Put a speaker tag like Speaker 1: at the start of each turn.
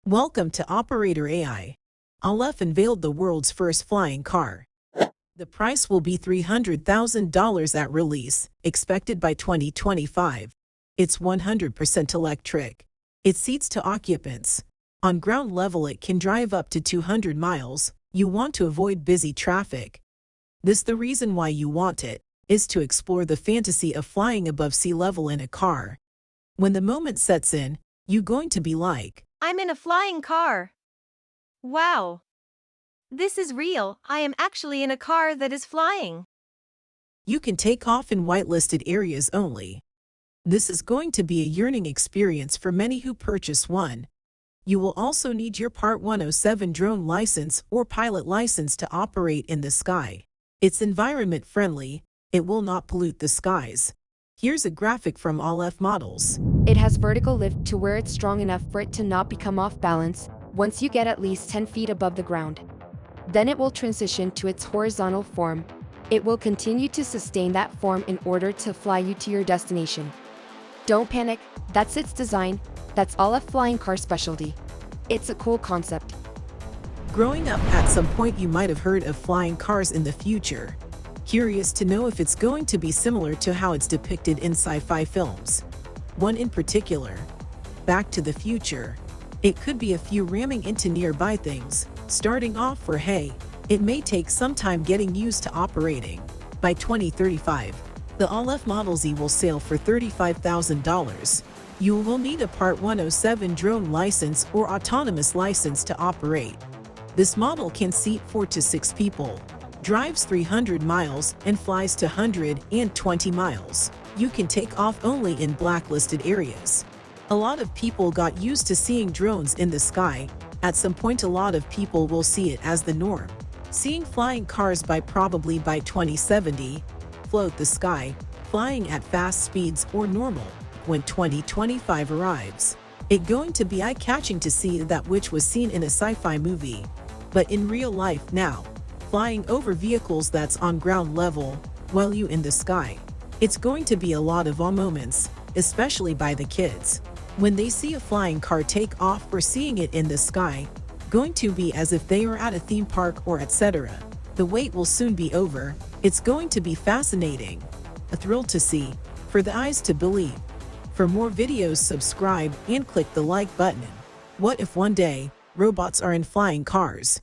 Speaker 1: Welcome to Operator AI. Alef unveiled the world's first flying car. The price will be $300,000 at release, expected by 2025. It's 100% electric. It seats two occupants. On ground level it can drive up to 200 miles. You want to avoid busy traffic. The reason why you want it is to explore the fantasy of flying above sea level in a car. When the moment sets in, you're going to be like,
Speaker 2: I'm in a flying car. Wow. This is real. I am actually in a car that is flying.
Speaker 1: you can take off in whitelisted areas only. This is going to be a yearning experience for many who purchase one. You will also need your Part 107 drone license or pilot license to operate in the sky. It's environment friendly. It will not pollute the skies. Here's a graphic from Alef models.
Speaker 3: It has vertical lift to where it's strong enough for it to not become off balance once you get at least 10 feet above the ground. Then it will transition to its horizontal form. It will continue to sustain that form in order to fly you to your destination. Don't panic, that's its design. That's Alef flying car specialty. It's a cool concept.
Speaker 1: Growing up, at some point you might have heard of flying cars in the future. Curious to know if it's going to be similar to how it's depicted in sci-fi films. One in particular, Back to the Future. It could be a few ramming into nearby things, starting off for hey, it may take some time getting used to operating. By 2035, the Alef Model Z will sail for $35,000. You will need a Part 107 drone license or autonomous license to operate. This model can seat 4 to 6 people, drives 300 miles, and flies to 120 miles. You can take off only in blacklisted areas. A lot of people got used to seeing drones in the sky. At some point a lot of people will see it as the norm. Seeing flying cars probably by 2070, float the sky, flying at fast speeds or normal. When 2025 arrives, it's going to be eye-catching to see that which was seen in a sci-fi movie. But in real life now, flying over vehicles that's on ground level, while you in the sky. It's going to be a lot of awe moments, especially by the kids. When they see a flying car take off or seeing it in the sky, going to be as if they are at a theme park or etc. The wait will soon be over. It's going to be fascinating. A thrill to see, for the eyes to believe. For more videos, subscribe and click the like button. What if one day, robots are in flying cars?